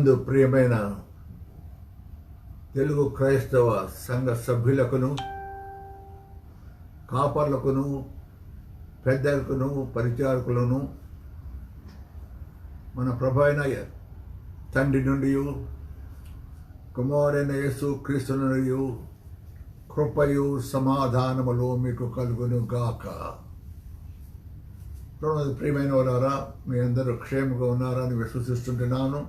ప్రభునందు ప్రియమైన తెలుగు క్రైస్తవ సంఘ సభ్యులకును కాపర్లకును పెద్దలకును పరిచారకులను మన ప్రభు అయిన తండ్రి నుండి కుమారుడైన యేసు క్రీస్తు నుండి కృపయు సమాధానములు మీకు కలుగును గాక. ప్రియమైన వారా, మీ అందరూ క్షేమంగా ఉన్నారని విశ్వసిస్తుంటున్నాను.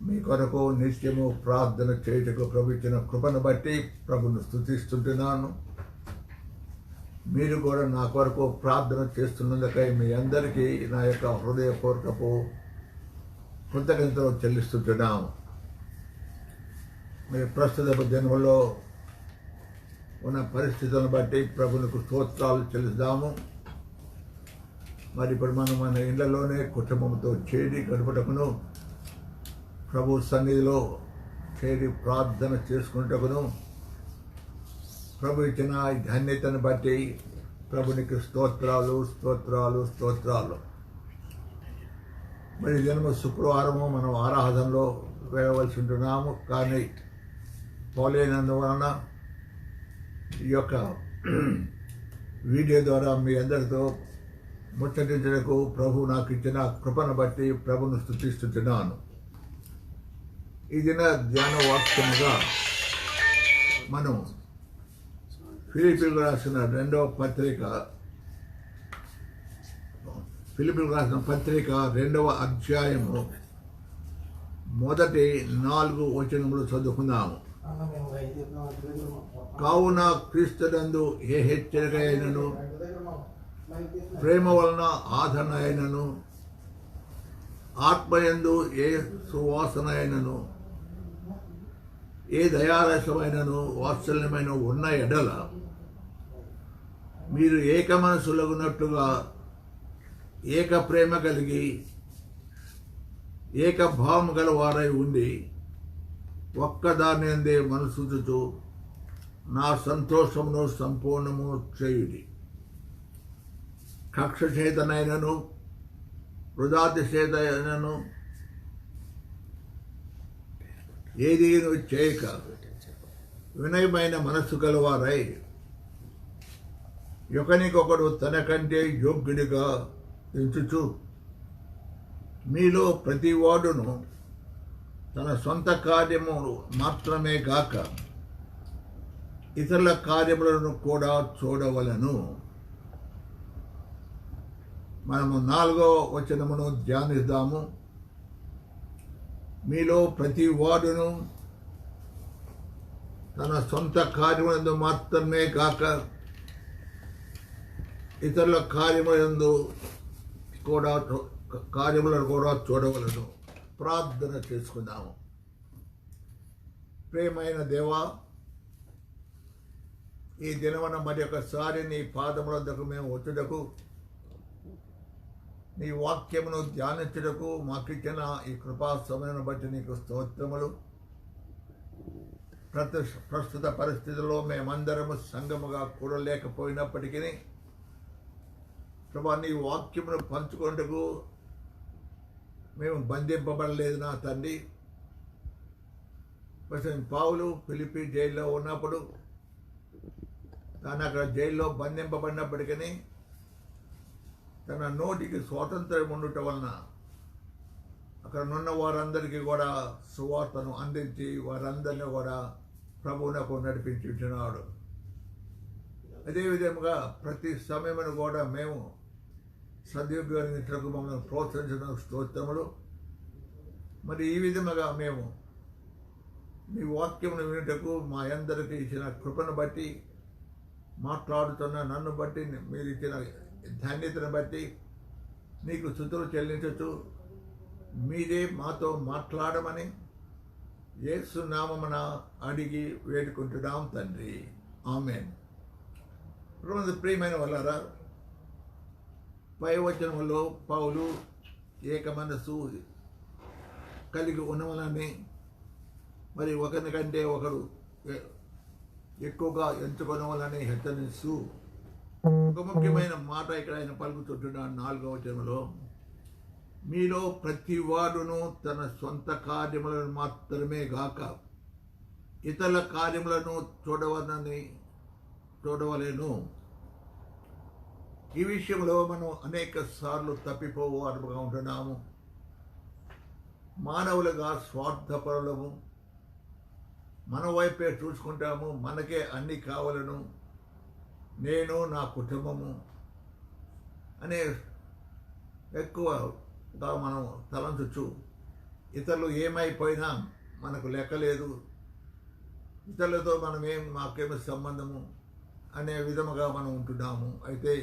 మీ కొరకు నిత్యము ప్రార్థన చేయుటకు ప్రభు ఇచ్చిన కృపను బట్టి ప్రభును స్తుతిస్తుంటున్నాను. మీరు కూడా నా కొరకు ప్రార్థన చేస్తున్నందుకై మీ అందరికీ నా యొక్క హృదయపూర్వకపు కృతజ్ఞతలు చెల్లిస్తుంటున్నాము. మీ ప్రస్తుత జన్మలో ఉన్న పరిస్థితులను బట్టి ప్రభునికి స్తోత్రాలు చెల్లిస్తాము. మరి ఇప్పుడు మనం మన ఇళ్లలోనే కుటుంబంతో చేరి గడుపుటకును ప్రభు సన్నిధిలో చేరి ప్రార్థన చేసుకున్నటకును ప్రభు ఇచ్చిన ధన్యతను బట్టి ప్రభునికి స్తోత్రాలు స్తోత్రాలు స్తోత్రాలు. మరి జన్మ శుక్రవారము మనం ఆరాధనలో వెళ్ళవలసి ఉంటున్నాము, కానీ పోలేనందువలన ఈ యొక్క వీడియో ద్వారా మీ అందరితో ముచ్చటించడానికి ప్రభు నాకు ఇచ్చిన కృపను బట్టి ప్రభును స్తుతిస్తున్నాను. ఈ దిన ధ్యాన వాక్యముగా మనం ఫిలిప్పీలకు రాసిన పత్రిక 2వ అధ్యాయము మొదటి 4 వచనములు చదువుకుందాము. కావున క్రీస్తునందు ఏ హెచ్చరిక అయినను, ప్రేమ వలన ఆదరణ అయినను, ఆత్మయందు ఏ సువాసన అయినను, ఏ దయారసమైనను వాత్సల్యమైన ఉన్న ఎడల మీరు ఏక మనసులగునట్టుగా ఏక ప్రేమ కలిగి ఏక భావం గల వారై ఉండి ఒక్కదాని అందే మనసుతో నా సంతోషమును సంపూర్ణము చేయుడి. కక్ష చేతనైనను వృధాతిశేతనైనను ఏది చేయక వినయమైన మనస్సు గలవారై ఒకనికొకడు తనకంటే యోగ్యుడిగా ఎంచుచు మీలో ప్రతి వాడును తన సొంత కార్యము మాత్రమే గాక ఇతరుల కార్యములను కూడా చూడవలను. మనము 4వ వచనమును ధ్యానిద్దాము. మీలో ప్రతి వాడును తన సొంత కార్యములందు మాత్రమే కాక ఇతరుల కార్యములను కూడా చూడవలను. ప్రార్థన చేసుకుందాము. ప్రియమైన దేవా, ఈ దినమున మరి ఒకసారి నీ పాదముల వద్దకు మేము వచ్చుటకు, నీ వాక్యమును ధ్యానించుటకు మాకిచ్చిన ఈ కృపా సమయాన్ని బట్టి నీకు స్తోత్రములు. ప్రస్తుత పరిస్థితుల్లో మేమందరము సంఘముగా కూడలేకపోయినప్పటికీ ప్రభా, నీ వాక్యమును పంచుకొనుటకు మేము బంధింపబడలేదు నా తండ్రి. పౌలు ఫిలిప్పీ జైల్లో ఉన్నప్పుడు తాను అక్కడ జైల్లో బంధింపబడినప్పటికీ తన నోటికి స్వాతంత్రం ఉండటం వలన అక్కడ ఉన్న వారందరికీ కూడా సువార్తను అందించి వారందరినీ కూడా ప్రభువునకు నడిపించుచున్నాడు. అదేవిధంగా ప్రతి సమయమును కూడా మేము సద్యోగ్యానికి మమ్మల్ని ప్రోత్సహించిన స్తోత్రములు. మరి ఈ విధముగా మేము మీ వాక్యమును వినుటకు మా అందరికీ ఇచ్చిన కృపను బట్టి, మాట్లాడుతున్న నన్ను బట్టి, మీరు ఇచ్చిన ధన్యతను బట్టి నీకు స్తుతులు చెల్లించచ్చు. మీరే మాతో మాట్లాడమని యేసు నామమున అడిగి వేడుకుంటున్నాం తండ్రి, ఆమేన్. ప్రియమైన వాళ్ళారా, పై వచనములో పౌలు ఏక మనస్సు కలిగి ఉన్నవలని, మరి ఒకరికంటే ఒకరు ఎక్కువగా ఎంచుకోవాలని హెచ్చరిస్తూ ఒక ముఖ్యమైన మాట ఇక్కడ ఆయన పలుకుతుంటున్నాడు 4వ వచనంలో. మీలో ప్రతి వాడును తన సొంత కార్యములను మాత్రమే గాక ఇతరుల కార్యములను చూడవలేను. ఈ విషయంలో మనం అనేక సార్లు తప్పిపోవారుగా ఉంటున్నాము. మానవులుగా స్వార్థపరులము, మన వైపే చూసుకుంటాము. మనకే అన్ని కావాలను, నేను నా కుటుంబము అనే ఎక్కువగా మనం తలంచచ్చు. ఇతరులు ఏమైపోయినా మనకు లెక్కలేదు, ఇతరులతో మాకేమి సంబంధము అనే విధముగా మనం ఉంటున్నాము. అయితే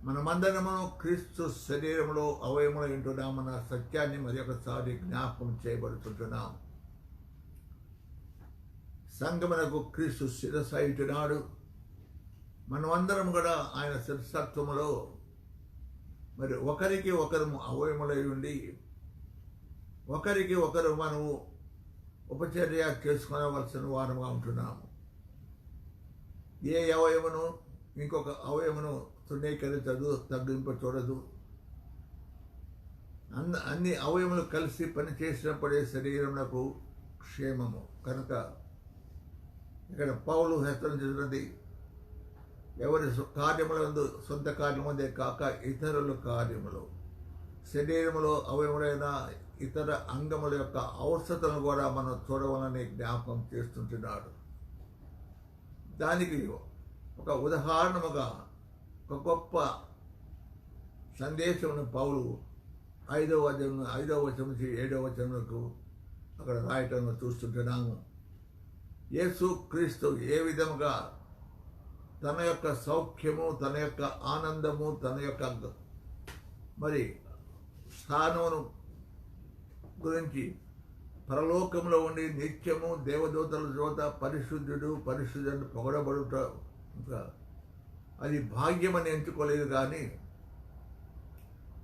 మనమందరము క్రీస్తు శరీరంలో అవయములు ఉంటున్నామన్న సత్యాన్ని మరి ఒకసారి జ్ఞాపకం చేయబడుతుంటున్నాం. సంగమునకు క్రీస్తు శిరస్సు ఉంటున్నాడు. మనమందరం కూడా ఆయన శిరసత్వములో మరి ఒకరికి ఒకరు అవయములై ఉండి ఒకరికి ఒకరు మనము ఉపచర్య చేసుకునవలసిన వారముగా ఉంటున్నాము. ఏ అవయమును ఇంకొక అవయమును తృణీకరించదు, తగ్గింపు చూడదు. అన్ని అవయములు కలిసి పనిచేసినప్పుడే శరీరమునకు క్షేమము. కనుక ఇక్కడ పౌలు హెచ్చరించినది, ఎవరి కార్యములందు సొంత కార్యముందే కాక ఇతరుల కార్యములు, శరీరములో అవయములైన ఇతర అంగముల యొక్క అవసరతను కూడా మనం చూడవాలని జ్ఞాపకం చేస్తుంటున్నాడు. దానికి ఒక ఉదాహరణముగా ఒక గొప్ప సందేశమును పౌలు 5వ వచనం నుంచి 7వ వచనములకు అక్కడ రాయటం చూస్తుంటున్నాము. యేసు క్రీస్తు ఏ విధముగా తన యొక్క సౌఖ్యము, తన యొక్క ఆనందము, తన యొక్క మరి స్థానమును గురించి పరలోకంలో ఉండి నిత్యము దేవదూతల చోట పరిశుద్ధుడు పరిశుద్ధుడు పొగడబడుట అది భాగ్యమని ఎంచుకోలేదు. కానీ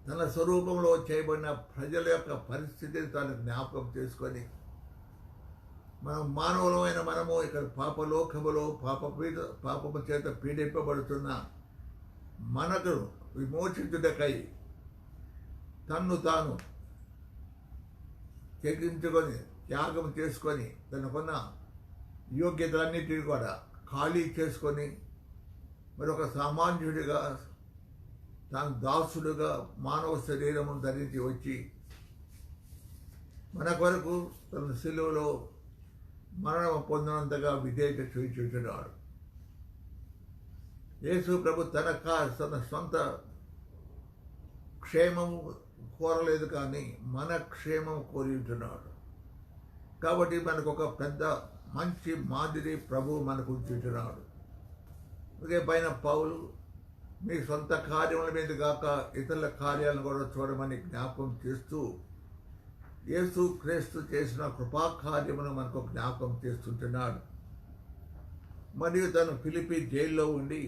తన స్వరూపంలో చేయబడిన ప్రజల యొక్క పరిస్థితిని తాను జ్ఞాపకం చేసుకొని, మనం మానవులమైన మనము ఇక్కడ పాపలోకములో పాపము చేత పీడింపబడుతున్న మనకు విమోచించుటకై తన్ను తాను త్యజించుకొని త్యాగం చేసుకొని తనకున్న యోగ్యతలన్నిటిని కూడా ఖాళీ చేసుకొని మరొక సామాన్యుడిగా తాను దాసుడుగా మానవ శరీరము ధరించి వచ్చి మన కొరకు తన శిలువలో మరణం పొందినంతగా విధేయత చూపించున్నాడు. యేసు ప్రభు తన సొంత క్షేమము కోరలేదు, కానీ మన క్షేమం కోరి ఉంటున్నాడు. కాబట్టి మనకు ఒక పెద్ద మంచి మాదిరి ప్రభు మనకు ఉంచుతున్నాడు. ఇదే పైన పౌలు మీ సొంత కార్యముల మీద కాక ఇతరుల కార్యాలను కూడా చూడమని జ్ఞాపకం చేస్తూ యేసు క్రీస్తు చేసిన కృపాకార్యమును మనకు జ్ఞాపకం చేస్తుంటున్నాడు. మరియు తను ఫిలిప్పీ జైల్లో ఉండి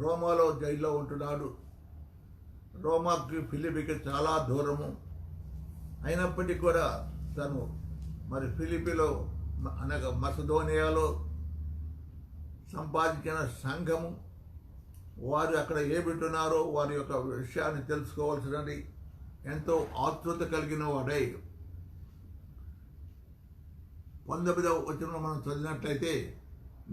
రోమాలో జైల్లో ఉంటున్నాడు. రోమాకి ఫిలిప్పీకి చాలా దూరము అయినప్పటికీ కూడా తను మరి ఫిలిప్పీలో అనగా మసదోనియాలో సంపాదించిన సంఘము వారు అక్కడ ఏమిటున్నారో వారి యొక్క విషయాన్ని తెలుసుకోవాల్సినది ఎంతో ఆతృత కలిగిన వాడై 19వ వచనంలో మనం చదివినట్లయితే,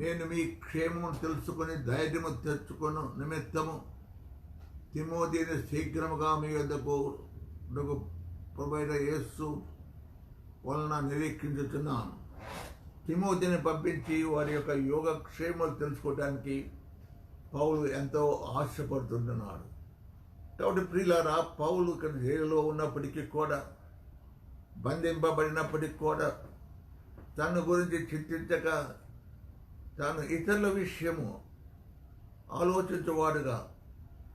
నేను మీ క్షేమమును తెలుసుకొని ధైర్యము తెచ్చుకొను నిమిత్తము తిమోతిని శీఘ్రముగా మీ వద్దకు ప్రభువైన యేసు వలన నిరీక్షించుతున్నాను. తిమోతిని పంపించి వారి యొక్క యోగక్షేమాలు తెలుసుకోవడానికి పౌలు ఎంతో ఆశపడుతుంటున్నాడు. కాబట్టి ప్రియులారా, పౌలు ఇక్కడ జైలులో ఉన్నప్పటికీ కూడా, బంధింపబడినప్పటికీ కూడా తన గురించి చింతించక తాను ఇతరుల విషయము ఆలోచించేవాడుగా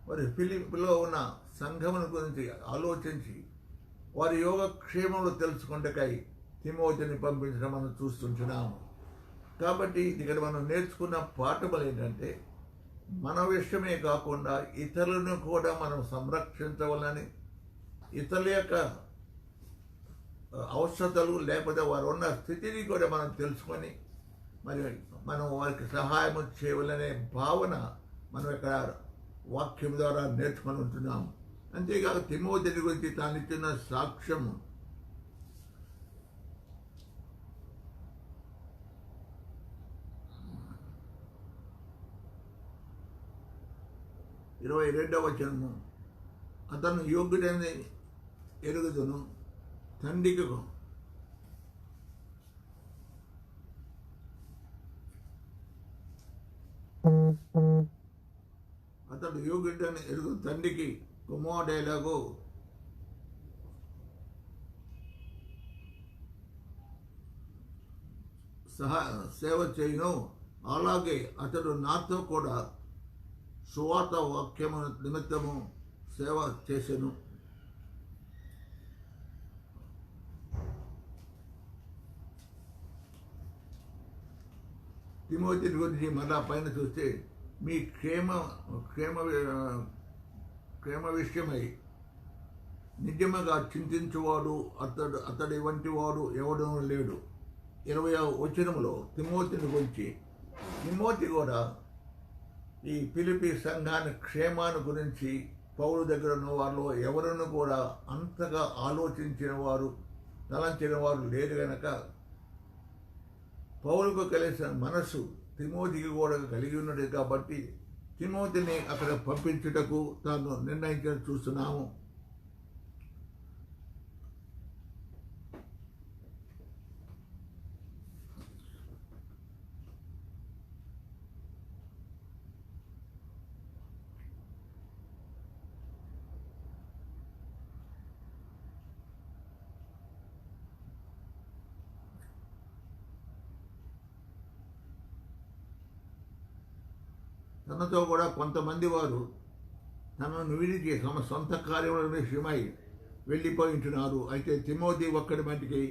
మరి ఫిలిప్పీలో ఉన్న సంఘముల గురించి ఆలోచించి వారి యోగక్షేమములు తెలుసుకుంటకై తిమోతిని పంపించడం మనం చూస్తుంటున్నాము. కాబట్టి ఇక్కడ మనం నేర్చుకున్న పాఠములు ఏంటంటే, మన విషయమే కాకుండా ఇతరులను కూడా మనం సంరక్షించవాలని, ఇతరుల యొక్క అవసరతలు లేకపోతే వారు ఉన్న స్థితిని కూడా మనం తెలుసుకొని మరి మనం వారికి సహాయం చేయవాలనే భావన మనం ఇక్కడ వాక్యం ద్వారా నేర్చుకొని ఉంటున్నాం. అంతేకాక తిమోతిని గురించి తాను ఇచ్చిన సాక్ష్యము 22వ వచనము, అతను యోగ్యుడని ఎరుగుదును, తండ్రికి అతడు యోగ్యుడని ఎరుగు తండ్రికి కుమారుడేలాగో సేవ చేయను, అలాగే అతడు నాతో కూడా సువార్త వాక్యము నిమిత్తము సేవ చేసెను. తిమోతిని గురించి మళ్ళా పైన చూస్తే మీ క్షేమ విషయమై నిజముగా చింతించువాడు అతడి వంటి వాడు ఎవడూ లేడు. 20వ వచనములో తిమోతిని గురించి, తిమోతి కూడా ఈ ఫిలిప్పీ సంఘాన్ని క్షేమాన్ని గురించి పౌలు దగ్గర ఉన్న వారిలో ఎవరిని కూడా అంతగా ఆలోచించిన వారు తలంచిన వారు లేరు గనక పౌలుకు కలిసిన మనసు తిమోతికి కూడా కలిగి ఉన్నది కాబట్టి తిమోతిని అక్కడ పంపించుటకు తాను నిర్ణయించిన చూస్తున్నాము. తనతో కూడా కొంతమంది వారు తనను విడిచి తమ సొంత కార్యముల విషయమై వెళ్ళిపోయి ఉంటున్నారు. అయితే తిమోతి ఒక్కడి మట్టికి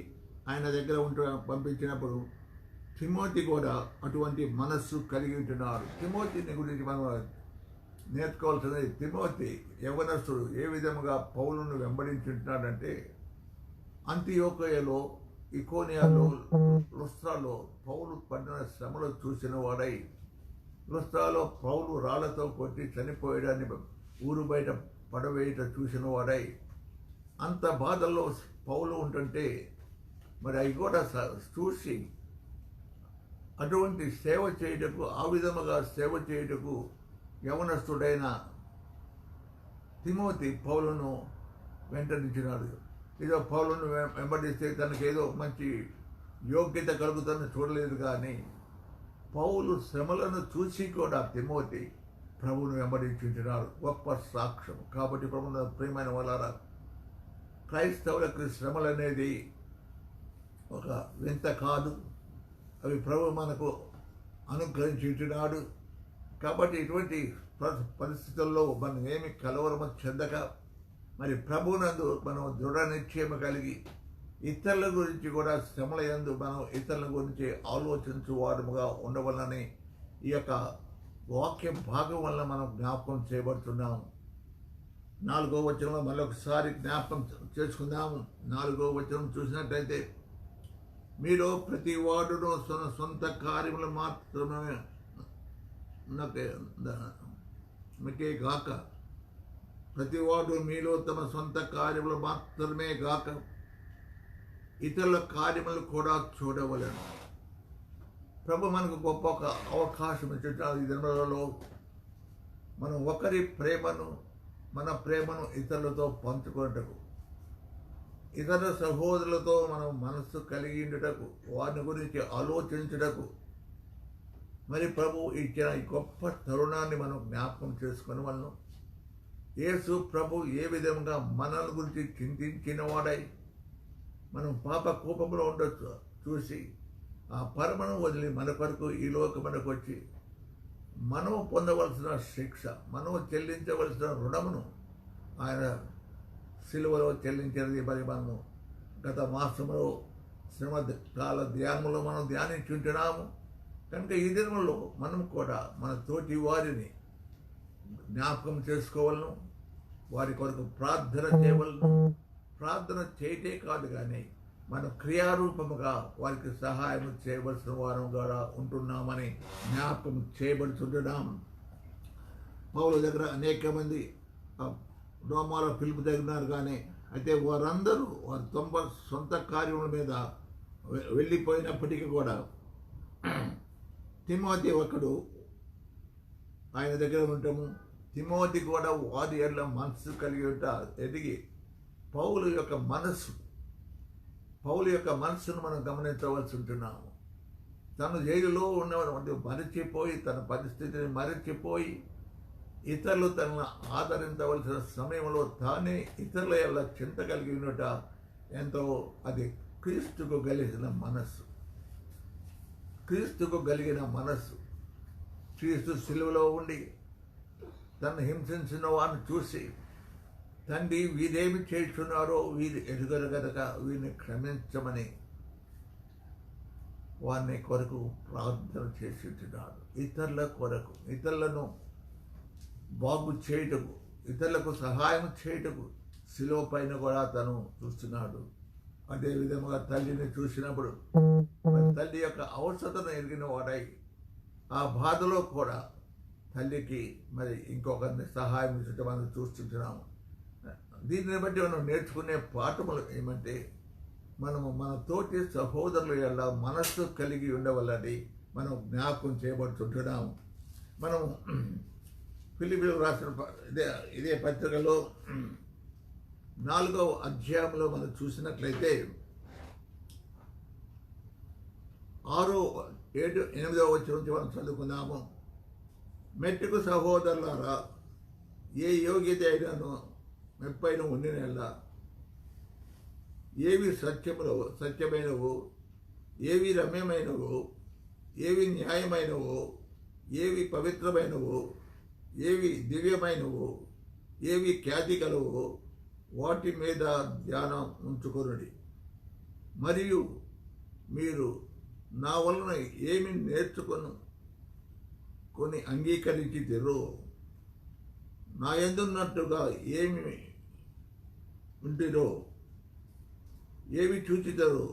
ఆయన దగ్గర పంపించినప్పుడు తిమోతి కూడా అటువంటి మనస్సు కలిగి ఉంటున్నారు. తిమోతిని గురించి మనం నేర్చుకోవాల్సినది, తిమోతి యవనస్తుడు ఏ విధముగా పౌలును వెంబడించుంటున్నాడంటే, అంతియోకయలో, ఇకోనియాలో, లుస్త్రాలో పౌలు పడిన శ్రమలు చూసిన వాడై, లుస్త్రాలో పౌలు రాళ్లతో కొట్టి చనిపోయడాన్ని ఊరు బయట పడవేయట చూసిన వాడై, అంత బాధల్లో పౌలు ఉంటుంటే మరి అవి కూడా చూసి అటువంటి సేవ చేయుటకు, ఆ విధముగా సేవ చేయుటకు యవనస్తుడైన తిమోతి పౌలును వెంటనించినాడు. ఏదో పౌలును వెంబడిస్తే తనకేదో మంచి యోగ్యత కలుగుతుందని చూడలేదు, కానీ పౌలు శ్రమలను చూసి కూడా తిమోతి ప్రభువును వెంబడించుంటున్నాడు. గొప్ప సాక్ష్యం. కాబట్టి ప్రభువున ప్రియమైన వాళ్ళారా, క్రైస్తవులకు శ్రమలు అనేది ఒక వింత కాదు. అవి ప్రభు మనకు అనుగ్రహించుంటున్నాడు. కాబట్టి ఇటువంటి పరిస్థితుల్లో మనం ఏమి కలవరము చెందక, మరి ప్రభువునందు మనం దృఢ నిశ్చయం కలిగి ఇతరుల గురించి కూడా శ్రమల యందు మనం ఇతరుల గురించి ఆలోచించు వారముగా ఉండవలనని ఈ యొక్క వాక్య భాగం వల్ల మనం జ్ఞాపకం చేయబడుతున్నాము. 4వ వచనంలో మరొకసారి జ్ఞాపకం చేసుకుందాము. 4వ వచనం చూసినట్లయితే, మీరు ప్రతి వాడును సొంత కార్యములు మాత్రమే మీకే గాక, ప్రతివాడు మీలో తమ సొంత కార్యములు మాత్రమే గాక ఇతరుల కార్యములు కూడా చూడవలను. ప్రభు మనకు గొప్ప ఒక అవకాశం ఇచ్చిన ఈ దినాలలో మనం ఒకరి ప్రేమను, మన ప్రేమను ఇతరులతో పంచుకున్నటకు, ఇతర సహోదరులతో మనం మనస్సు కలిగి ఉండటకు, వారిని గురించి ఆలోచించుటకు మరి ప్రభు ఇచ్చిన ఈ గొప్ప తరుణాన్ని మనం జ్ఞాపకం చేసుకుని వాళ్ళను యేసు ప్రభు ఏ విధంగా మనల గురించి చింతించిన వాడై మనం పాప కోపంలో ఉండొచ్చు చూసి ఆ పరమను వదిలి మన కొరకు ఈ లోకమునకు వచ్చి మనం పొందవలసిన శిక్ష, మనం చెల్లించవలసిన రుణమును ఆయన సిలువలో చెల్లించినది. మరి మనము గత మాసంలో శ్రమ కాల ధ్యానంలో మనం ధ్యానించుంటున్నాము. కనుక ఈ దినంలో మనం కూడా మన తోటి వారిని జ్ఞాపకం చేసుకోవాలను, వారి కొరకు ప్రార్థన చేయవలను. ప్రార్థన చేయటే కాదు, కానీ మన క్రియారూపముగా వారికి సహాయం చేయవలసిన వారం కూడా ఉంటున్నామని జ్ఞాపకం చేయబడుతుంటున్నాం. పౌలు దగ్గర అనేక మంది రోమాలో పిలుపు తగినారు, కానీ అయితే వారందరూ వారి సొంత కార్యముల మీద వెళ్ళిపోయినప్పటికీ కూడా తిమోతి ఒకడు ఆయన దగ్గర ఉంటాము. తిమోతి కూడా వారి ఎడల మనసు కలిగి ఎదిగి పౌలు యొక్క మనస్సును మనం గమనించవలసి ఉంటున్నాము. తను జైలులో ఉన్నటువంటి మరచిపోయి, తన పరిస్థితిని మరచిపోయి, ఇతరులు తనను ఆదరించవలసిన సమయంలో తానే ఇతరుల ఎడల చింత కలిగి ఉన్నట ఎంతో అది క్రీస్తుకు కలిగిన మనస్సు. క్రీస్తు సిలువలో ఉండి తను హింసించిన వారిని చూసి, తండ్రి వీరేమి చేస్తున్నారో వీరు ఎదుగరు గనక వీరిని క్షమించమని వారిని కొరకు ప్రార్థన చేస్తున్నాడు. ఇతరుల కొరకు, ఇతరులను బాగు చేయుటకు, ఇతరులకు సహాయం చేయుటకు శిలువ పైన కూడా తను చూస్తున్నాడు. అదే విధముగా తల్లిని చూసినప్పుడు తల్లి యొక్క అవసరతను ఎరిగిన వాడై ఆ బాధలో కూడా తల్లికి మరి ఇంకొకరిని సహాయం ఇచ్చటం మనం చూస్తుంటున్నాము. దీనిని బట్టి మనం నేర్చుకునే పాఠములు ఏమంటే, మనము మన తోటి సహోదరుల యొక్క మనస్సు కలిగి ఉండవలని మనం జ్ఞాపకం చేయబడుతుంటున్నాము. మనం ఫిలిప్పీయులకు రాసిన ఇదే పత్రికలో 4వ అధ్యాయంలో మనం చూసినట్లయితే 6, 7, 8వ వచనం నుంచి మనం చదువుకుందాము. మెట్టుకు సహోదరులారా, ఏ యోగ్యత అయినాను మెప్పైన ఉండినలా, ఏవి సత్యమైనవో, ఏవి రమ్యమైనవో, ఏవి న్యాయమైనవో, ఏవి పవిత్రమైనవో, ఏవి దివ్యమైనవో, ఏవి ఖ్యాతి కలవో వాటి మీద ధ్యానం ఉంచుకొనుడి. మరియు మీరు నా వలన ఏమి నేర్చుకొని అంగీకరించితిరో, నా యందున్నట్టుగా ఏమి ఉంటిరో, ఏవి చూచితరో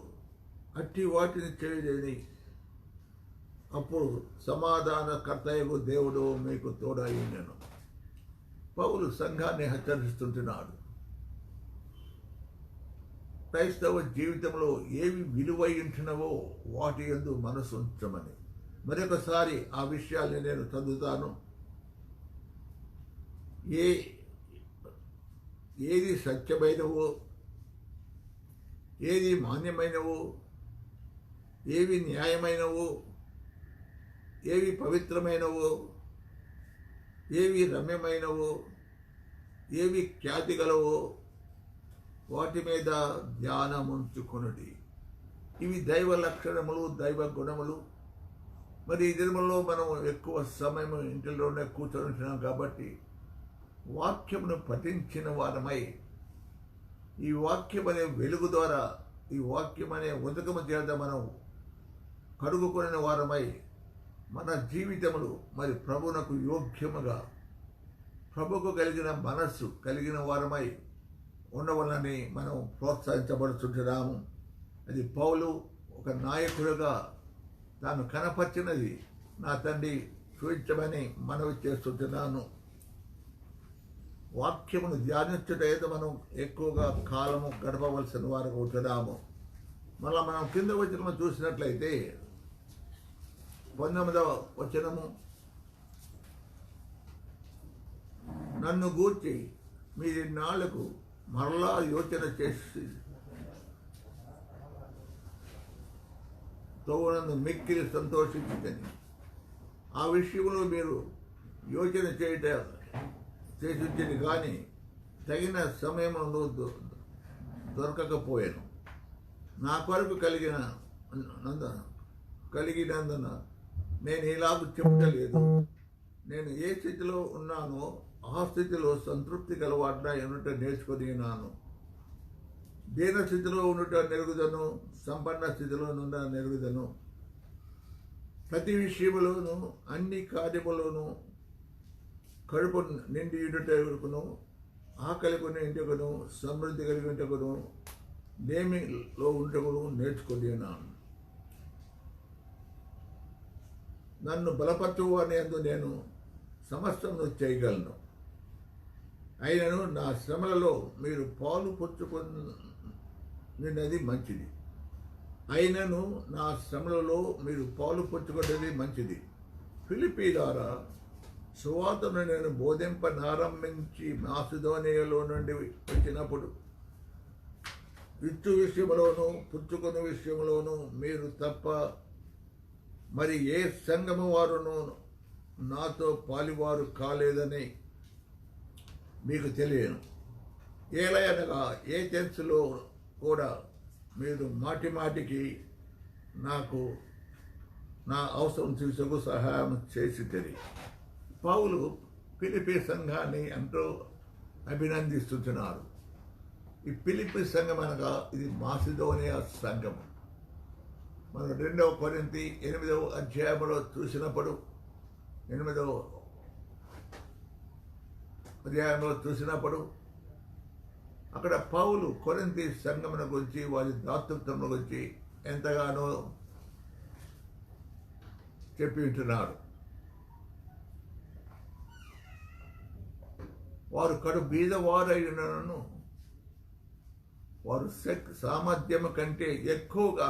అట్టి వాటిని చేయలేని, అప్పుడు సమాధానకర్తయగు దేవుడు మీకు తోడయ్యుండెను. పౌలు సంఘాన్ని హెచ్చరిస్తుంటున్నాడు. క్రైస్తవ జీవితంలో ఏవి విలువై ఉంటున్నవో వాటి యందు మనసు ఉంచమని. మరొకసారి ఆ విషయాల్ని నేను చదువుతాను. ఏది సత్యమైనవో, ఏది మాన్యమైనవో, ఏవి న్యాయమైనవో, ఏవి పవిత్రమైనవో, ఏవి రమ్యమైనవో, ఏవి ఖ్యాతి గలవో వాటి మీద ధ్యానముంచుకొనుడి. ఇవి దైవ లక్షణములు, దైవ గుణములు. మరి ఈ దినములో మనం ఎక్కువ సమయం ఇంటిలోనే కూర్చొని ఉంటున్నాం కాబట్టి వాక్యమును పఠించిన వారమై, ఈ వాక్యం అనే వెలుగు ద్వారా, ఈ వాక్యం అనే ఉదకము చేత మనం కడుగుకొనిన వారమై మన జీవితములు మరి ప్రభువునకు యోగ్యముగా, ప్రభుకు కలిగిన మనస్సు కలిగిన వారమై ఉండవలని మనం ప్రోత్సహించబడుతుంటున్నాము. అది పౌలు ఒక నాయకుడుగా తాను కనపరిచినది నా తండ్రి చూపించమని మనవి చేస్తుంటున్నాను. వాక్యమును ధ్యానించుటైతే మనం ఎక్కువగా కాలము గడపవలసిన వారు ఉంటున్నాము. మళ్ళీ మనం కింద వచనము చూసినట్లయితే 19వ వచనము, నన్ను గూర్చి మీరు నాళ్లకు మరలా యోచన చేసి తోనన్ను మిక్కిలి సంతోషించుకొని, ఆ విషయంలో మీరు యోచన చేసింది కానీ తగిన సమయంలో దొరకకపోయాను. నా కొరకు కలిగినందున నేను ఇలాగ చెప్పలేదు. నేను ఏ స్థితిలో ఉన్నానో ఆ స్థితిలో సంతృప్తి గలవాడిన ఎన్నుట నేర్చుకొని ఉన్నాను. దీన స్థితిలో ఉండుట నెరుగుదను, సంపన్న స్థితిలో నుండ నెరుగుదను. ప్రతి విషయంలోనూ అన్ని కార్యములోనూ కడుపు నిండి ఉండుటకును, ఆకలి కొని ఇంటకును, సమృద్ధి కలిగి ఉంటకును, నేమిలో ఉంటకును నేర్చుకొని ఉన్నాను. నన్ను బలపరచువాని యందు నేను సమస్తమును చేయగలను. అయినను నా శ్రమలలో మీరు పాలు పుచ్చుకున్నది మంచిది. అయినను నా శ్రమలలో మీరు పాలు పుచ్చుకున్నది మంచిది. ఫిలిప్పీయులారా, సువార్తను నేను బోధింపనారంభించి మాసిదోనియలో నుండి వచ్చినప్పుడు ఇచ్చు విషయంలోనూ పుచ్చుకున్న విషయంలోనూ మీరు తప్ప మరి ఏ సంఘము వారును నాతో పాలివారు కాలేదని మీకు తెలియను. ఏలయనగా ఏథెన్సులో కూడా మీరు మాటి మాటికి నాకు నా అవసరం తీసుకు సహాయం చేసి తెలియ. పౌలు ఫిలిప్పీ సంఘాన్ని ఎంతో అభినందిస్తున్నారు. ఈ ఫిలిప్పీ సంఘం అనగా ఇది మాసిదోనియా సంఘము. మనం 2 కొరింథీ 8వ అధ్యాయంలో చూసినప్పుడు 8వ అధ్యాయంలో చూసినప్పుడు అక్కడ పౌలు కొరింథీ సంఘముల గురించి వారి దాతృత్వం గురించి ఎంతగానో చెప్పి ఉంటున్నాడు. వారు కడు బీదవారైనను వారు సామర్థ్యము కంటే ఎక్కువగా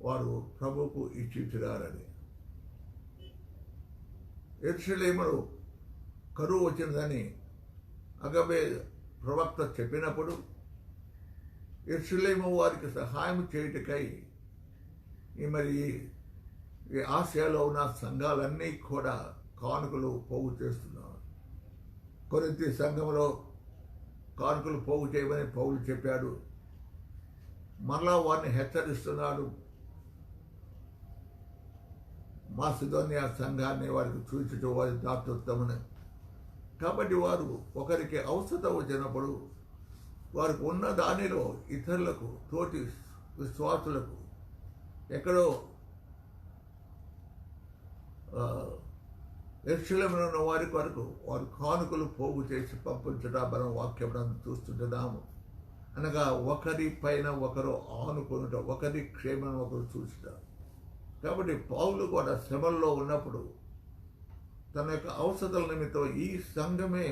వారు ప్రభువుకు ఇచ్చినారని. యెరూషలేములో కరువు వచ్చిందని అగబే ప్రవక్త చెప్పినప్పుడు యెరూషలేము వారికి సహాయం చేయుటకై మరి ఈ ఆసియాలో ఉన్న సంఘాలన్నీ కూడా కానుకలు పోగు చేస్తున్నారు. కొరింథీ సంఘంలో కానుకలు పోగు చేయమని పౌలు చెప్పాడు. మరలా వారిని హెచ్చరిస్తున్నాడు. మాసిదోనియా సంఘాన్ని వారికి చూచుటూ వారి దాతృత్వమని. కాబట్టి వారు ఒకరికి అవసరం వచ్చినప్పుడు వారికి ఉన్న దానిలో ఇతరులకు, తోటి విశ్వాసులకు ఎక్కడో యెరూషలేములో ఉన్న వారి కొరకు వారు కానుకలు పోగు చేసి పంపించడం మనం వాక్యం చూస్తుంటున్నాము. అనగా ఒకరి పైన ఒకరు ఆనుకునుట, ఒకరి క్షేమం ఒకరు చూసుట. కాబట్టి పౌలు కూడా శ్రమల్లో ఉన్నప్పుడు తన యొక్క అవసరాల నిమిత్తం ఈ సంఘమే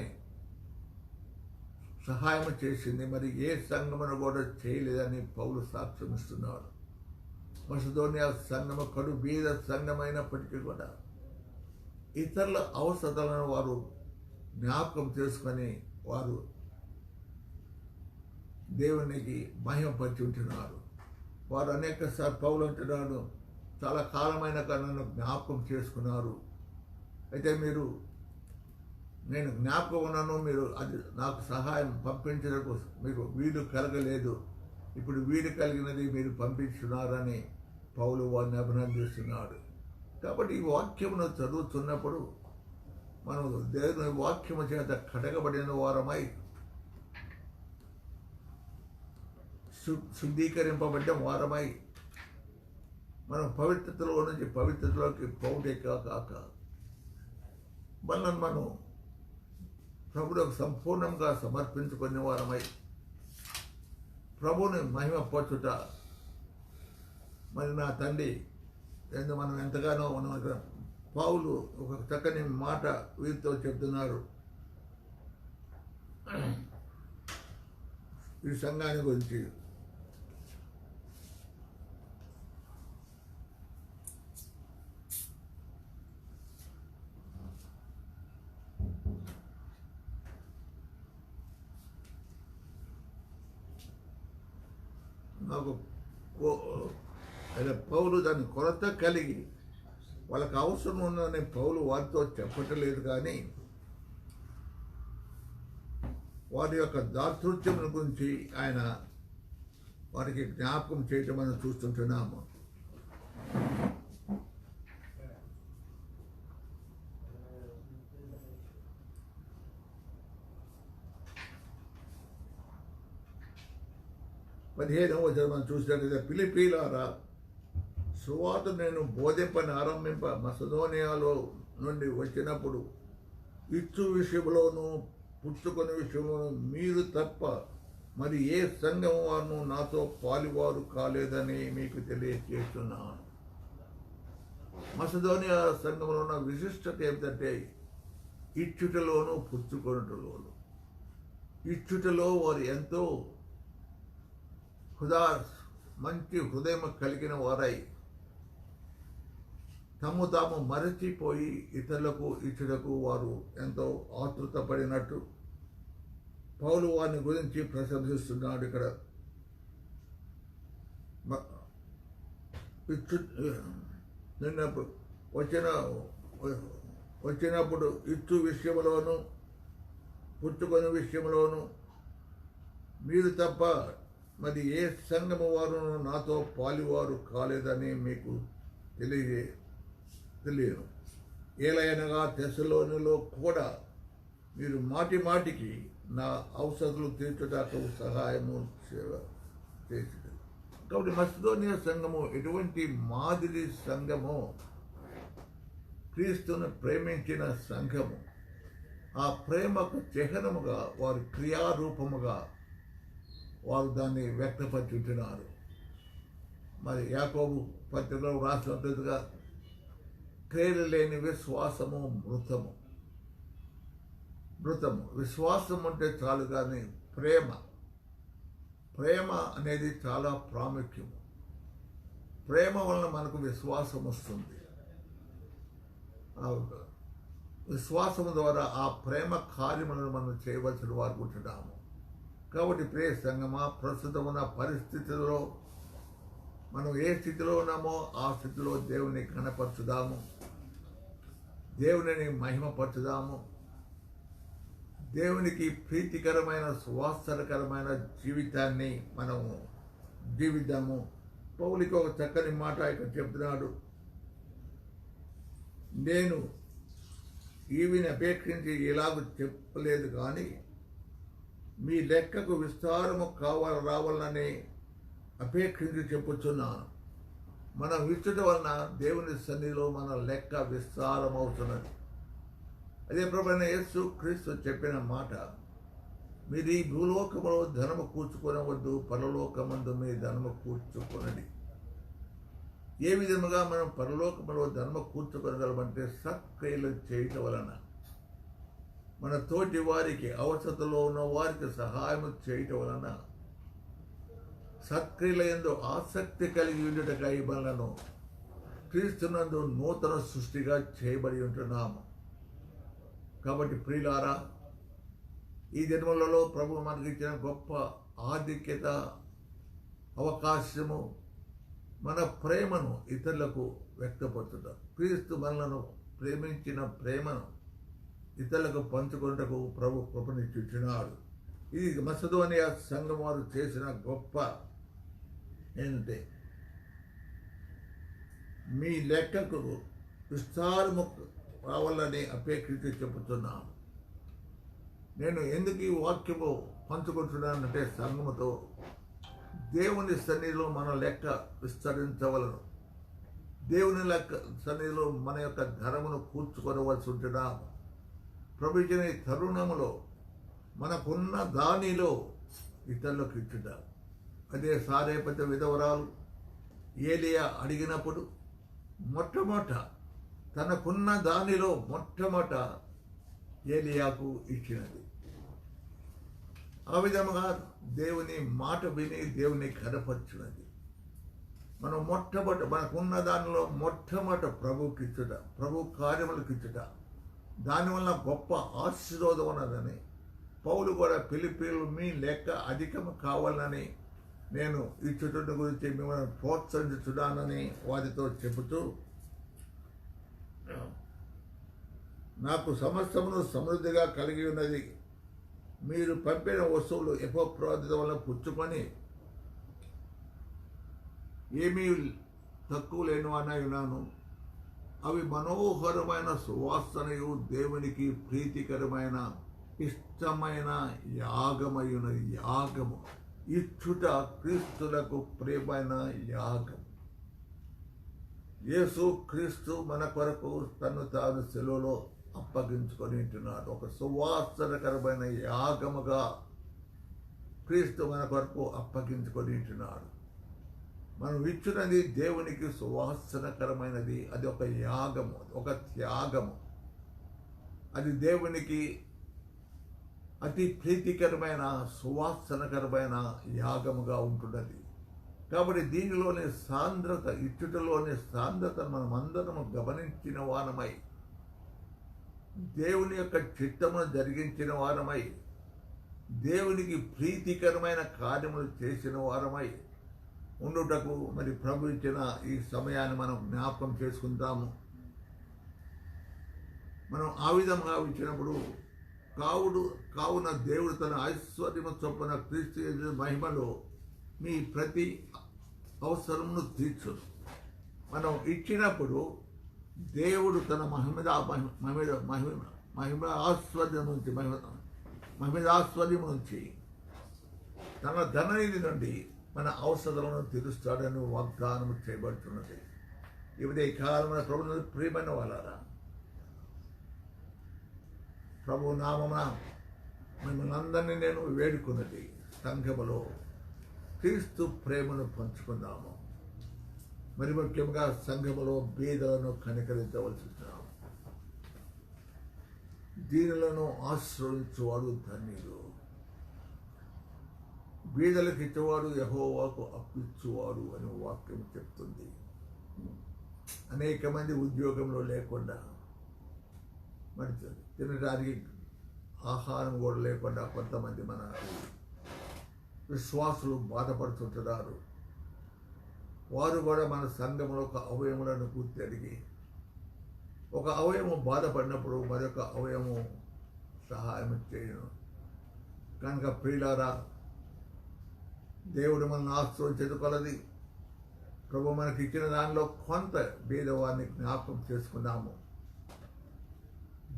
సహాయం చేసింది. మరి ఏ సంఘమును కూడా చేయలేదని పౌలు సాక్ష్యం ఇస్తున్నాడు. మాసిదోనియా సంఘము కడు బీద సంఘమైనప్పటికీ కూడా ఇతరుల అవసరాలను వారు జ్ఞాపకం చేసుకొని వారు దేవునికి మహిమపరిచి ఉంటున్నారు. వారు అనేకసార్లు పౌలు అంటున్నాడు, చాలా కాలమైన నన్ను జ్ఞాపకం చేసుకున్నారు. అయితే నేను జ్ఞాపకం ఉన్నాను, మీరు అది నాకు సహాయం పంపించడానికి మీకు వీలు కలగలేదు, ఇప్పుడు వీలు కలిగినది మీరు పంపిస్తున్నారని పౌలు వారిని అభినందిస్తున్నాడు. కాబట్టి ఈ వాక్యమును చదువుతున్నప్పుడు మనం దేవుని వాక్యము చేత కడగబడిన వారమై శుద్ధీకరింపబడ్డ వారమై మనం పవిత్రతలో నుంచి పవిత్రతలోకి పోటే కాక మనల్ని మనం ప్రభువుకు సంపూర్ణంగా సమర్పించుకునే వారమై ప్రభువుని మహిమపరచుట. మరి నా తండ్రి మనం ఎంతగానో మనం పౌలు ఒక చక్కని మాట వీరితో చెప్తున్నారు. ఈ సంఘాన్ని గురించి నాకు పౌలు దాని కొరత కలిగి వాళ్ళకి అవసరం ఉందని పౌలు వారితో చెప్పటలేదు, కానీ వారి యొక్క దాతృత్యం గురించి ఆయన వారికి జ్ఞాపకం చేయటం మనం చూస్తుంటున్నాము. పదిహేనవ వచనం మనం చూసినట్లయితే, ఫిలిప్పీయులారా, సువార్త నేను బోధింపని ఆరంభింప మాసిదోనియాలో నుండి వచ్చినప్పుడు ఇచ్చు విషయంలోనూ పుచ్చుకునే విషయంలోనూ మీరు తప్ప మరి ఏ సంఘం వారు నాతో పాలివారు కాలేదని మీకు తెలియజేస్తున్నాను. మాసిదోనియా సంఘంలో ఉన్న విశిష్టత ఏమిటంటే ఇచ్చుటలోను పుచ్చుకొనుటలోను. ఇచ్చుటలో వారు ఎంతో మంచి హృదయం కలిగిన వారై తాము మరచిపోయి ఇతరులకు ఇచ్చుటకు వారు ఎంతో ఆతృత పడినట్టు పౌలు వారిని గురించి ప్రశంసిస్తున్నాడు. ఇక్కడ వచ్చినప్పుడు ఇచ్చు విషయంలోను పుచ్చుకొని విషయంలోను మీరు తప్ప మరి ఏ సంఘము వారు నాతో పాలివారు కాలేదని మీకు తెలియను. ఏలైనగా తెస్సలోనిలో కూడా మీరు మాటికి నా అవసరాలు తీర్చుటకు సహాయము చేసింది. కాబట్టి మసిదోనియా సంఘము ఎటువంటి మాదిరి సంఘము, క్రీస్తును ప్రేమించిన సంఘము. ఆ ప్రేమకు చిహ్నముగా వారి క్రియారూపముగా వారు దాన్ని వ్యక్తపరుచుతున్నారు. మరి యాకోబు పత్రికలో రాసినట్టుగా క్రియలు లేని విశ్వాసము మృతము. విశ్వాసం అంటే చాలు, కానీ ప్రేమ అనేది చాలా ప్రాముఖ్యము. ప్రేమ వలన మనకు విశ్వాసం వస్తుంది. విశ్వాసము ద్వారా ఆ ప్రేమ కార్యములను మనం చేయవలసిన వారు ఉంటున్నాము. కాబట్టి ప్రియ సంగమా, ప్రస్తుతం ఉన్న పరిస్థితుల్లో మనం ఏ స్థితిలో ఉన్నామో ఆ స్థితిలో దేవుని ఘనపరచుదాము, దేవునిని మహిమపరచుదాము, దేవునికి ప్రీతికరమైన సువాసనకరమైన జీవితాన్ని మనము జీవిద్దాము. పౌలుకి ఒక చక్కని మాట ఇక్కడ చెప్తున్నాడు. నేను ఈవిని అపేక్షించి ఇలాగ చెప్పలేదు, కానీ మీ లెక్కకు విస్తారము రావాలని అపేక్షించి చెప్పుచున్నాను. మనం ఇచ్చట వలన దేవుని సన్నిధిలో మన లెక్క విస్తారమవుతున్నది. అదే ప్రభువైన యేసు క్రీస్తు చెప్పిన మాట, మీరు ఈ భూలోకములో ధనము కూర్చుకొనవద్దు, పరలోకమందు మీ ధనము కూర్చుకొనడి. ఏ విధముగా మనం పరలోకములో ధనము కూర్చుకొనగలమంటే సత్క్రియలు చేయటం వలన, మన తోటి వారికి, అవసరతలో ఉన్న వారికి సహాయం చేయటం వలన, సత్క్రియల యందు ఆసక్తి కలిగి ఉండుటకై మనలను క్రీస్తునందు నూతన సృష్టిగా చేయబడి ఉంటున్నాము. కాబట్టి ప్రియులారా, ఈ జన్మలలో ప్రభు మనకి ఇచ్చిన గొప్ప ఆధిక్యత, అవకాశము, మన ప్రేమను ఇతరులకు వ్యక్తపరచుట. క్రీస్తు మనలను ప్రేమించిన ప్రేమను ఇతరులకు పంచుకున్నటకు ప్రభు కృపనిచ్చుచున్నాడు. ఇది మసిదోనియా సంఘం వారు చేసిన గొప్ప ఏంటంటే, మీ లెక్కకు విస్తారము రావాలని అపేక్షించి చెబుతున్నాను. నేను ఎందుకు ఈ వాక్యము పంచుకుంటున్నానంటే, సంఘముతో దేవుని సన్నిధిలో మన లెక్క విస్తరించవలను. దేవుని లెక్క సన్నిధిలో మన యొక్క ధనమును కూర్చుకొనవలసి ఉంటున్నాము. ప్రభుత్వ తరుణములో మనకున్న దానిలో ఇతరులకు ఇచ్చుతాం. అదే సారేపతి విధవరాలు ఏలియా అడిగినప్పుడు మొట్టమొదట తనకున్న దానిలో మొట్టమొదట ఏలియాకు ఇచ్చినది. ఆ విధముగా దేవుని మాట విని దేవుని కనపరిచినది. మనం మొట్టమొదట మనకున్న దానిలో మొట్టమొదట ప్రభుకి ఇచ్చుట, ప్రభు కార్యములకు ఇచ్చుట, దానివల్ల గొప్ప ఆశీర్వాదం ఉన్నదని పౌలు కూడా ఫిలిప్పీలు మీ లెక్క అధికము కావాలని నేను ఇచ్చుట గురించి మిమ్మల్ని ప్రోత్సహించుచున్నానని వారితో చెబుతూ, నాకు సమస్తమును సమృద్ధిగా కలిగి ఉన్నది. మీరు పంపిన వస్తువులు ఎపఫ్రోదితు వల్ల పుచ్చుకొని ఏమీ తక్కువ లేను అని ఉన్నాను. అవి మనోహరమైన సువాసనయు దేవునికి ప్రీతికరమైన ఇష్టమైన యాగమయున్నది. యాగము ఇచ్చుట క్రీస్తులకు ప్రియమైన యాగం. యేసు క్రీస్తు మన కొరకు తను తాను సెలవులో అప్పగించుకొని ఉంటున్నాడు. ఒక సువాసనకరమైన యాగముగా క్రీస్తు మన కొరకు అప్పగించుకొని ఉంటున్నాడు. మనం ఇచ్చినది దేవునికి సువాసనకరమైనది. అది ఒక యాగము, ఒక త్యాగము. అది దేవునికి అతి ప్రీతికరమైన సువాసనకరమైన యాగముగా ఉంటున్నది. కాబట్టి దీనిలోని సాంద్రత, ఇచ్చుటలోని సాంద్రతను మనం అందరము గమనించిన వారమై, దేవుని యొక్క చిత్తమును జరిగించిన వారమై, దేవునికి ప్రీతికరమైన కార్యములు చేసిన వారమై ఉండుటకు మరి ప్రభు ఇచ్చిన ఈ సమయాన్ని మనం జ్ఞాపకం చేసుకుంటాము. మనం ఆ విధంగా ఇచ్చినప్పుడు కావున దేవుడు తన ఐశ్వర్యము చొప్పున క్రీస్తు యేసు మహిమలో మీ ప్రతి అవసరమును తీర్చును. మనం ఇచ్చినప్పుడు దేవుడు తన మహిమాశ్వర్యం నుంచి తన ధననిధి నుండి మన అవసరాలను తీరుస్తాడని వాగ్దానం చేయబడుతున్నది. ఇదే కాలమైన ప్రభుత్వ ప్రియమైన వాళ్ళారా, ప్రభు నామమున మిమ్మల్ని అందరినీ నేను వేడుకున్నది, సంఘములో క్రీస్తు ప్రేమను పంచుకుందాము. మరి ముఖ్యంగా సంఘములో బీదలను కనికరించవలసిస్తున్నాము. దీనులను ఆశ్రయించువాడు ధన్యుడు. బీదలకు ఇచ్చేవాడు యెహోవాకు అప్పిచ్చువాడు అని వాక్యం చెప్తుంది. అనేక మంది ఉద్యోగంలో లేకుండా, మరి తినడానికి ఆహారం కూడా లేకుండా కొంతమంది మన విశ్వాసులు బాధపడుతుంటున్నారు. వారు కూడా మన సంఘంలో ఒక అవయములను గుర్తెరిగి, ఒక అవయవం బాధపడినప్పుడు మరొక అవయము సహాయం చేయను. కనుక ప్రియులారా, దేవుడు మనల్ని ఆశ్రయించేది కొలది ప్రభు మనకి ఇచ్చిన దానిలో కొంత భేదవాన్ని జ్ఞాపకం చేసుకున్నాము.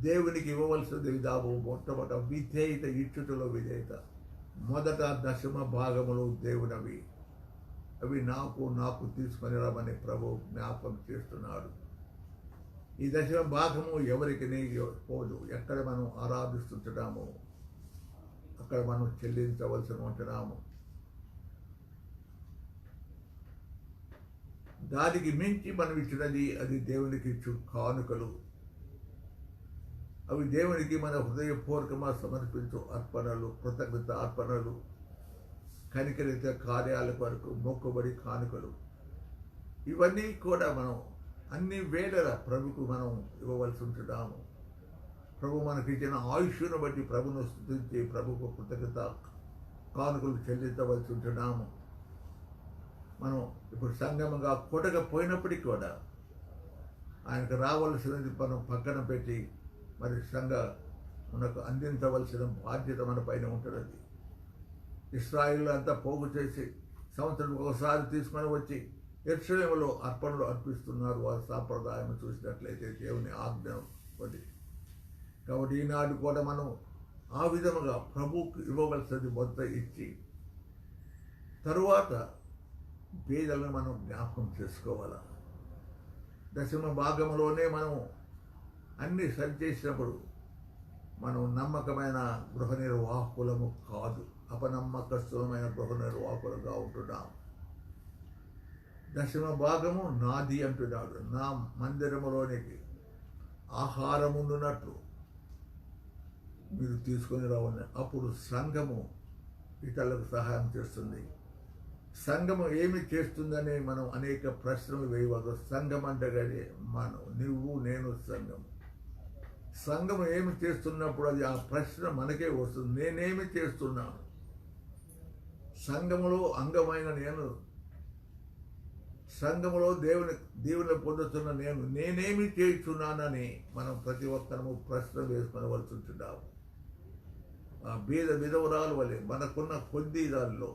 దేవునికి ఇవ్వవలసినది విధాము. మొట్టమొదట విధేయత, ఇచ్చుటలో విధేయత. మొదట దశమ భాగములు దేవునవి, అవి నాకు తీసుకొని రమ్మని ప్రభు జ్ఞాపకం చేస్తున్నాడు. ఈ దశమ భాగము ఎవరికి పోదు. ఎక్కడ మనం ఆరాధిస్తుంటున్నామో అక్కడ మనం చెల్లించవలసి ఉంటున్నాము. దానికి మించి మనం ఇచ్చినది అది దేవునికి ఇచ్చు కానుకలు. అవి దేవునికి మన హృదయపూర్వకంగా సమర్పించు అర్పణలు, కృతజ్ఞత అర్పణలు, కనికరిత కార్యాల కొరకు మొక్కుబడి కానుకలు. ఇవన్నీ కూడా మనం అన్ని వేళల ప్రభుకు మనం ఇవ్వవలసి ఉంటున్నాము. ప్రభు మనకి ఇచ్చిన ఆయుష్ను బట్టి ప్రభును స్తుతించి ప్రభుకు కృతజ్ఞత కానుకలు చెల్లించవలసి ఉంటున్నాము. మనం ఇప్పుడు సంగమంగా కొట్టకపోయినప్పటికీ కూడా ఆయనకు రావలసినది మనం పక్కన పెట్టి మరి మనకు అందించవలసిన బాధ్యత మన పైన ఉంటుంది. ఇశ్రాయేలు అంతా పోగు చేసి సంవత్సరం ఒకసారి తీసుకొని వచ్చి యెరూషలేములో అర్పణలు అర్పిస్తున్నారు. వారి సాంప్రదాయం చూసినట్లయితే దేవుని ఆజ్ఞ ఒకటి. కాబట్టి ఈనాడు కూడా మనం ఆ విధముగా ప్రభువుకు ఇవ్వవలసినది మొదట ఇచ్చి తరువాత పేదలను మనం జ్ఞాపకం చేసుకోవాలి. దశమ భాగంలోనే మనం అన్ని సరిచేసినప్పుడు మనం నమ్మకమైన గృహ నిర్వాహకులము కాదు, అపనమ్మకస్తులమైన గృహ నిర్వాహకులుగా ఉంటున్నాం. దశమ భాగము నాది అంటున్నాడు. నా మందిరములోనికి ఆహారమున్నట్లు మీరు తీసుకొని రావాలి. అప్పుడు సంఘము ఇతరులకు సహాయం చేస్తుంది. సంఘము ఏమి చేస్తుందని మనం అనేక ప్రశ్నలు వేయవద్దు. సంఘం అంటే కానీ నువ్వు నేను సంఘము ఏమి చేస్తున్నప్పుడు అది ఆ ప్రశ్న మనకే వస్తుంది. నేనేమి చేస్తున్నాను? సంఘములో అంగమైన నేను, సంఘములో దేవుని పొందుతున్న నేనేమి చేస్తున్నానని మనం ప్రతి ఒక్కరము ప్రశ్న వేసుకొనవలసి ఉంటున్నాము. ఆ విధవరాలు వలె మనకున్న కొద్ది దానిలో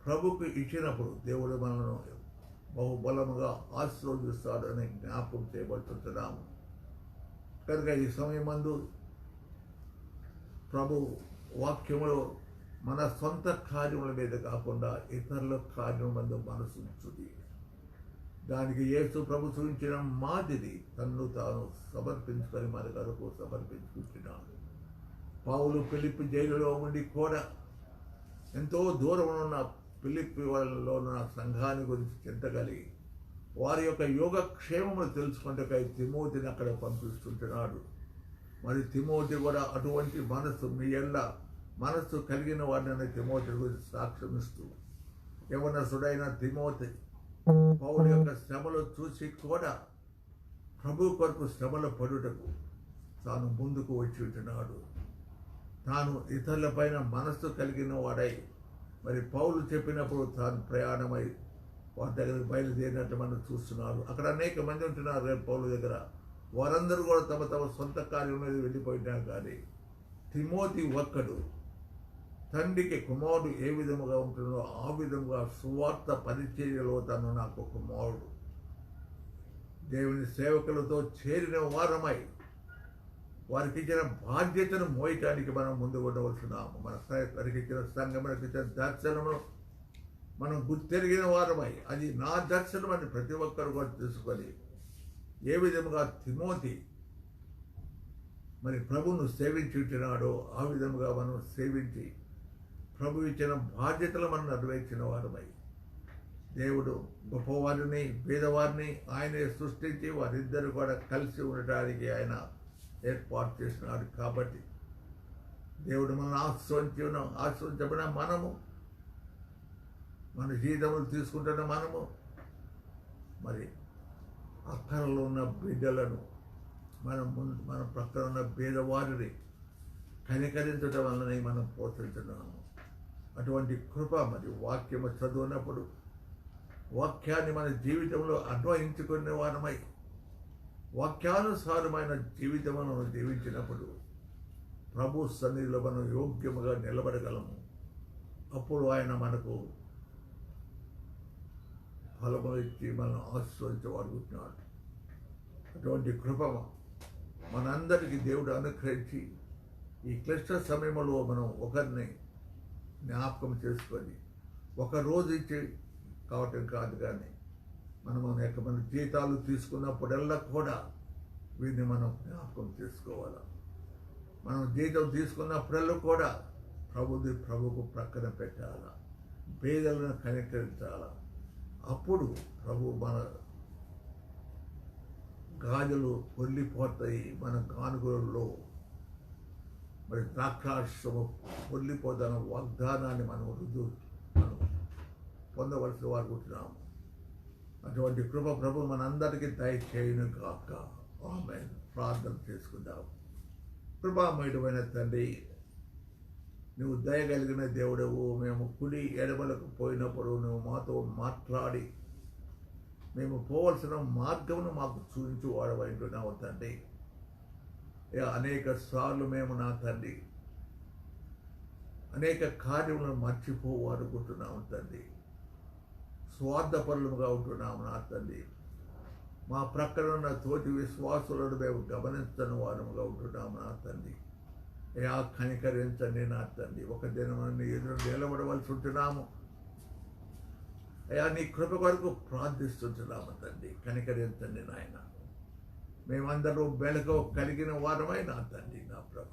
ప్రభుకు ఇచ్చినప్పుడు దేవుడు మనను బహుబలముగా ఆశీర్వదిస్తాడు అని జ్ఞాపకం చేయబడుతున్నాము. కనుక ఈ సమయమందు ప్రభు వాక్యములో మన సొంత కార్యముల మీద కాకుండా ఇతరుల కార్యముల మీద మనసు ఉంచుది. దానికి యేసు ప్రభు చూపించిన మాదిరి తన్ను తాను సమర్పించుకొని మన కొరకు సమర్పించుకుంటున్నాడు. పౌలు ఫిలిప్పి జైలులో ఉండి కూడా ఎంతో దూరం ఉన్న ఫిలిప్పి వాళ్ళలో ఉన్న సంఘాన్ని గురించి చింత కలిగి వారి యొక్క యోగక్షేమములు తెలుసుకుంటే తిమోతిని అక్కడ పంపిస్తుంటున్నాడు. మరి తిమోతి కూడా అటువంటి మనస్సు మీ ఎల్ల మనస్సు కలిగిన వాడిని తిమోతి గురించి సాక్ష్యం ఇస్తూ యవనసుడైన తిమోతి పౌలు యొక్క శ్రమలు చూసి కూడా ప్రభు కొరకు శ్రమల పడుటకు తాను ముందుకు వచ్చి ఉంటున్నాడు. తాను ఇతరుల పైన మనస్సు కలిగిన వాడై మరి పౌలు చెప్పినప్పుడు తాను ప్రయాణమై వారి దగ్గర బయలుదేరినట్టు మనం చూస్తున్నారు. అక్కడ అనేక మంది ఉంటున్నారు రేపు పౌలు దగ్గర. వారందరూ కూడా తమ తమ సొంత కార్యం మీద వెళ్ళిపోయినా కానీ తిమోతి ఒక్కడు తండ్రికి కుమారుడు ఏ విధముగా ఉంటుందో ఆ విధముగా సువార్త పరిచర్యలో తను నాకు కుమారుడు. దేవుని సేవకులతో చేరిన వారమై వారికి ఇచ్చిన బాధ్యతను మోయటానికి మనం ముందు ఉండవలసినాము. వారికి ఇచ్చిన సంఘం, మనకి ఇచ్చిన దర్శనమును మనం గుర్తెరిగిన వారమై అది నా దర్శనం అని ప్రతి ఒక్కరు కూడా తెలుసుకొని ఏ విధముగా తిమోతి మరి ప్రభువును సేవించి ఉంటున్నాడో ఆ విధముగా మనం సేవించి ప్రభు ఇచ్చిన బాధ్యతలు మనం నెరవేర్చిన వారమై దేవుడు గొప్పవారిని పేదవారిని ఆయనే సృష్టించి వారిద్దరు కూడా కలిసి ఉండటానికి ఆయన ఏర్పాటు చేసినాడు. కాబట్టి దేవుడు మనం ఆశ్రయించబడిన మనము మన జీవితములు తీసుకుంటున్న మనము మరి అక్కరలో ఉన్న బిడ్డలను మన ప్రక్కన ఉన్న పేదవారిని కనికరించడం వలన మనం పోషించున్నాము. అటువంటి కృప మరి వాక్యము చదివినప్పుడు వాక్యాన్ని మన జీవితంలో అన్వయించుకునే వారమై వాక్యానుసారమైన జీవితమును జీవించినప్పుడు ప్రభు సన్నిధిలో మనం యోగ్యముగా నిలబడగలము. అప్పుడు ఆయన మనకు ఫలము ఇచ్చి మనం ఆశ్రయించగలుగుతున్నాడు. అటువంటి కృప మనందరికీ దేవుడు అనుగ్రహించి ఈ క్లిష్ట సమయంలో మనం ఒకరిని జ్ఞాపకం చేసుకొని ఒక రోజు ఇచ్చి కావటం కాదు, కానీ మన జీతాలు తీసుకున్నప్పుడల్లా కూడా వీరిని మనం జ్ఞాపకం చేసుకోవాలి. మనం జీతం తీసుకున్నప్పుడల్లా కూడా ప్రభుకు ప్రక్కన పెట్టాలి, పేదలను కనికరించాలి. అప్పుడు ప్రభు మన గాజులు పొల్లిపోతాయి, మన గానుగులలో మరి ద్రాక్షారసము పొల్లిపోతున్న వాగ్దానాన్ని మనం పొందవలసిన వారు ఉంటున్నాము. అటువంటి కృప ప్రభు మనందరికీ దయచేయును గాక. ఆమేన్. ప్రార్థన చేసుకుందాం. కృపామయుడమైన తండ్రి, నువ్వు దయగలిగిన దేవుడవు. మేము కుడి ఎడమలకు పోయినప్పుడు నువ్వు మాతో మాట్లాడి మేము పోవలసిన మార్గమును మాకు చూపించు వాడవైంటున్నావు తండ్రి. అనేక సార్లు మేము నా తండ్రి అనేక కార్యములను మర్చిపోవాలనుకుంటున్నాము తండ్రి. స్వార్థపరులుగా ఉంటున్నాము నా తండ్రి. మా ప్రక్కన ఉన్న తోటి విశ్వాసులను మేము గమనించని వారముగా ఉంటున్నాము నా తండ్రి. కనికరించండి నా తండ్రి. ఒక దినమని ఎదురు నిలబడవలసి ఉంటున్నాము నీ కృప కొరకు ప్రార్థిస్తుంటున్నాము తండ్రి. కనికరించండి నాయన. మేమందరూ వెలుగు కలిగిన వారమై నా తండ్రి, నా ప్రభ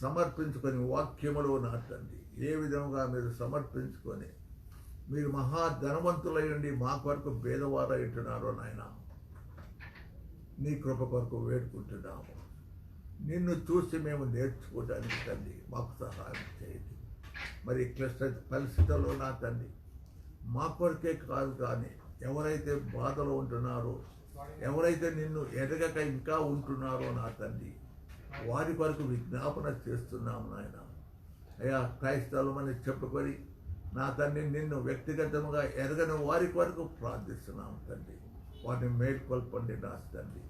సమర్పించుకొని వాక్యములో నా తండ్రి ఏ విధంగా మీరు సమర్పించుకొని మీరు మహాధనవంతులై ఉండి మా కొరకు పేదవారై ఉంటున్నారో నాయన, నీ కృప కొరకు వేడుకుంటున్నాము. నిన్ను చూసి మేము నేర్చుకోవడానికి తండ్రి మాకు సహాయం చేయండి. మరి క్లిష్ట పరిస్థితుల్లో నా తండ్రి మా కొరకే కాదు, కానీ ఎవరైతే బాధలో ఉంటున్నారో, ఎవరైతే నిన్ను ఎదగక ఇంకా ఉంటున్నారో నా తండ్రి వారి కొరకు విజ్ఞాపన చేస్తున్నాము నాయన. క్రైస్తవులమని చెప్పుకొని నా తండ్రి నిన్ను వ్యక్తిగతంగా ఎరగని వారి కొరకు ప్రార్థిస్తున్నాము తండ్రి. వారిని మేల్కొల్పండి నా తండ్రి.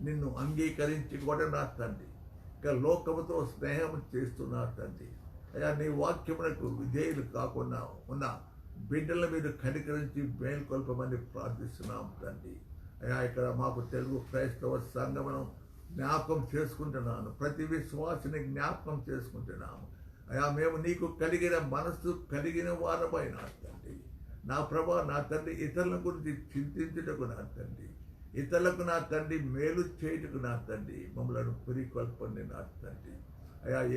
నిన్ను అంగీకరించి కూడా నా తండ్రి ఇక లోకముతో స్నేహం చేస్తున్నారు తండ్రి. నీ వాక్యములకు విధేయులు కాకుండా ఉన్న బిడ్డలను మీరు కనికరించి మేల్కొల్పమని ప్రార్థిస్తున్నాము తండ్రి. ఇక్కడ మాకు తెలుగు క్రైస్తవ సంఘమును జ్ఞాపకం చేసుకుంటున్నాను. ప్రతి విశ్వాసిని జ్ఞాపకం చేసుకుంటున్నాము. మేము నీకు కలిగిన మనస్సు కలిగిన వారమై నా తండ్రి. నా ప్రభా నా తండ్రి ఇతరుల గురించి చింతించుటకు నా తండ్రి, ఇతరులకు నా తండ్రి మేలు చేయుటకు నా తండ్రి మమ్మలను పురికొల్పండి నా తండ్రి.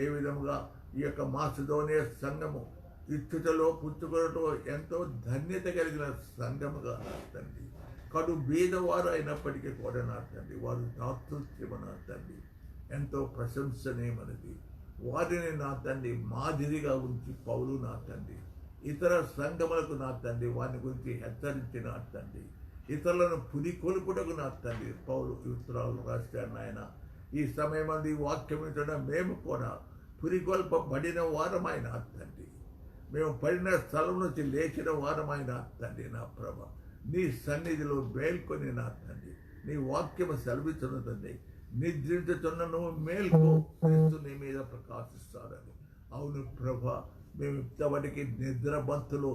ఏ విధముగా ఈ యొక్క మాసిదోనియ సంఘము ఇచ్చుటలో పుచ్చుకొనటో ఎంతో ధన్యత కలిగిన సంఘముగా నా తండ్రి, కడు బీదవారు అయినప్పటికీ కూడా నా తండ్రి వారు దాతృత్యము నా తండ్రి ఎంతో ప్రశంసనీయమైనది. వారిని నా తండ్రి మాదిరిగా ఉంచి పౌలు నా తండ్రి ఇతర సంఘములకు నా తండ్రి వారిని గురించి హెచ్చరించి నా తండ్రి ఇతరులను పురికొల్పుటకు నా తండ్రి పౌలు ఉత్తరాలు రాశాడు నాయన. ఈ సమయం ఈ వాక్యం వింటున్న మేము కూడా పురికొల్పబడిన వారమైన తండ్రి, మేము పడిన స్థలం నుంచి లేచిన వారమైన తండ్రి నా ప్రభ నీ సన్నిధిలో మేల్కొని నా తండ్రి నీ వాక్యము సెలవిస్తున్న తండ్రి నిద్రించుతున్న నువ్వు మేల్కో క్రీస్తు నీ మీద ప్రకాశిస్తాడని. అవును ప్రభ, మేము ఇంతవరకు నిద్రబంతులు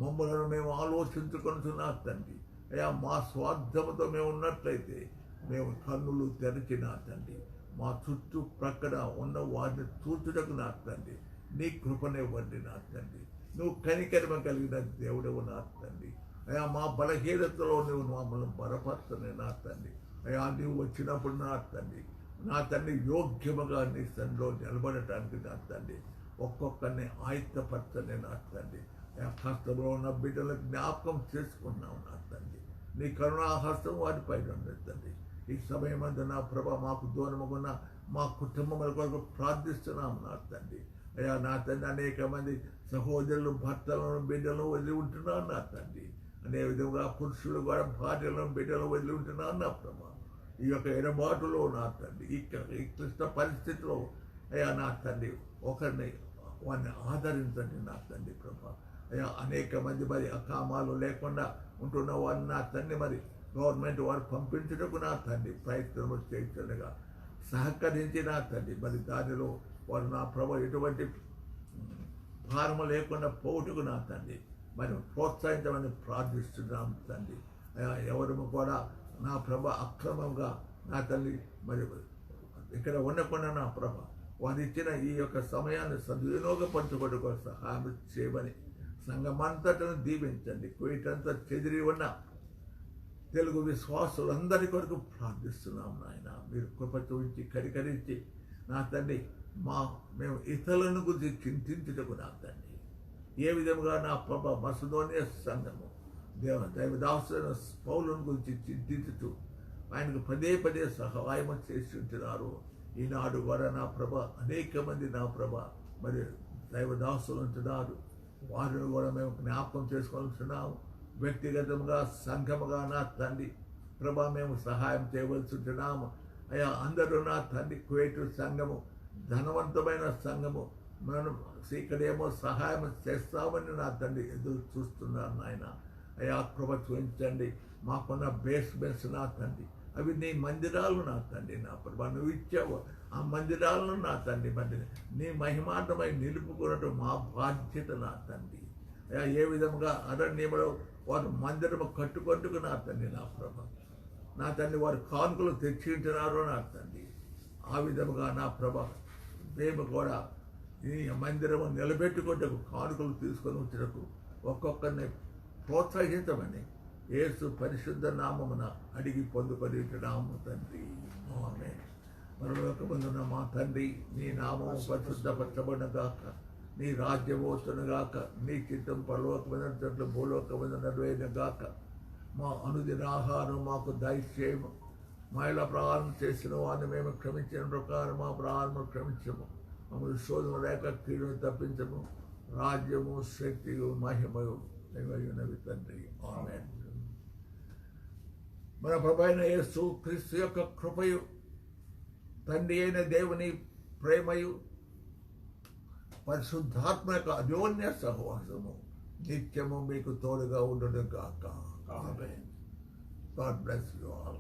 మమ్మల్ని మేము ఆలోచించుకుంటున్నా తండ్రి. అయ్యా మా స్వార్థముతో మేము ఉన్నట్లయితే మేము కన్నులు తెరిచిన తండ్రి మా చుట్టూ ప్రక్కన ఉన్న వారిని చూచుటకు నా తండ్రి నీ కృపనివ్వండి నా తండ్రి. నువ్వు కనికరమ కలిగిన దేవుడవు నా తండ్రి. అయ్యా మా బలహీనతలో నువ్వు మమ్మల్ని బలపరచని నా తండ్రి. అయ్యా నువ్వు వచ్చినప్పుడు నా తండ్రి యోగ్యముగా నీ సన్నిధిలో నిలబడటానికి నా తండ్రి ఒక్కొక్కరిని ఆయుత్తపరచని నా తండ్రి. అయ్యా కష్టంలో ఉన్న బిడ్డలకు జ్ఞాపకం చేసుకున్నావు నా తండ్రి. నీ కరుణాహస్తం వారిపైన ఉంది తండ్రి. ఈ సమయమందు నా ప్రభ మాకు దూరముకున్న మా కుటుంబముల కొరకు ప్రార్థిస్తున్నాము నా తండ్రి. అయ్యా నా తండ్రి అనేక మంది సహోదరులు భర్తలను బిడ్డలను వదిలి ఉంటున్నారు నా తండ్రి. అనే విధంగా పురుషులు కూడా భార్యలను బిడ్డలను వదిలి ఉంటున్నారు నా ప్రభ. ఈ యొక్క ఎడబాటులో నా తండ్రి ఈ క్లిష్ట పరిస్థితిలో అయ్యా నా తండ్రి ఒకరిని వారిని ఆదరించండి నా తండ్రి ప్రభ. అయ్యా అనేక మంది మరి అకామాలు లేకుండా ఉంటున్న వారిని నా తండ్రి మరి గవర్నమెంట్ వారు పంపించటకు నా తండ్రి ప్రయత్నం చేస్తుండగా సహకరించి నా తండ్రి మరి దానిలో వారు నా ప్రభ ఎటువంటి భారము లేకుండా పోటుకు నా తండ్రి మరి ప్రోత్సహించమని ప్రార్థిస్తున్నాం తండ్రి. ఎవరు కూడా నా ప్రభ అక్రమంగా నా తల్లి మరి ఇక్కడ ఉండకుండా నా ప్రభ వారు ఇచ్చిన ఈ యొక్క సమయాన్ని సద్వినియోగపరచుకోవడానికి సహాయం చేయమని సంఘమంతటను దీవించండి. కోయిటంతా చెదిరి ఉన్న తెలుగు విశ్వాసులందరి కొరకు ప్రార్థిస్తున్నాం నాయన. మీరు కృప చూపించి కరికరించి నా తండ్రి మేము ఇతరులను గురించి చింతించుటకు నా తండ్రి ఏ విధంగా నా ప్రభ మసదోనియ సంఘము దైవదాసులైన పౌలుని గురించి చింతించుతూ ఆయనకు పదే పదే సహాయం చేసి ఉంటున్నారు. ఈనాడు కూడా నా ప్రభ అనేక మంది నా ప్రభ మరి దైవదాసులు ఉంటున్నారు. వారిని కూడా మేము జ్ఞాపకం చేసుకోవాల్సినాము. వ్యక్తిగతంగా సంఘముగా నా తండ్రి ప్రభ మేము సహాయం చేయవలసి ఉంటున్నాము. అయ్యా అందరూ నా తండ్రి కువైటు సంఘము ధనవంతమైన సంఘము మనం ఇక్కడేమో సహాయం చేస్తామని నా తండ్రి ఎదురు చూస్తున్నారు నాయన. అయ్యా కృప చూపించండి. మాకున్న బేస్మెంట్స్ నా తండ్రి అవి నీ మందిరాలు నా తండ్రి నా ప్రభా నువ్వు ఇచ్చావు. ఆ మందిరాలను నా తండ్రి మరి నీ మహిమార్థమై నిలుపుకున్నట్టు మా బాధ్యత నా తండ్రి. అయ్యా ఏ విధంగా అరణ్యంలో వారు మందిరము కట్టుకొట్టుకు నా తండ్రి నా ప్రభ నా తండ్రి వారు కానుకలు తెచ్చింటున్నారు నా తండ్రి. ఆ విధముగా నా ప్రభ మేము కూడా ఈ మందిరము నిలబెట్టుకుంటకు కానుకలు తీసుకొని వచ్చినకు ఒక్కొక్కరిని ప్రోత్సహించమని యేసు పరిశుద్ధ నామమున అడిగి పొందుకొని నాము తండ్రి. ఆమేన్. పరలోకమందున్న మా తండ్రి నీ నామము పరిశుద్ధపరచబడుగాక, నీ రాజ్యము వచ్చునుగాక, నీ చిత్తం పరలోకమందున్నట్లు భూలోకమందు నెరవేరునుగాక. మా అనుదిన ఆహారం మాకు దయచేయము. మా ఇలా ప్రారంభం చేసిన వారిని మేము క్షమించిన ప్రకారం మా ప్రారంభం క్షమించము. మమ్మల్ని శోధన లేక కీడును తప్పించము. రాజ్యము శక్తియు మహిమయు దైవయునవి తండ్రి. ఆమేన్. మన ప్రభైన యేసు క్రీస్తు యొక్క కృపయు తండ్రి అయిన దేవుని ప్రేమయు పరిశుద్ధాత్మ యొక్క అన్యోన్య సహవాసము నిత్యము మీకు తోడుగా ఉండును గాక. ఆమేన్. God bless you all.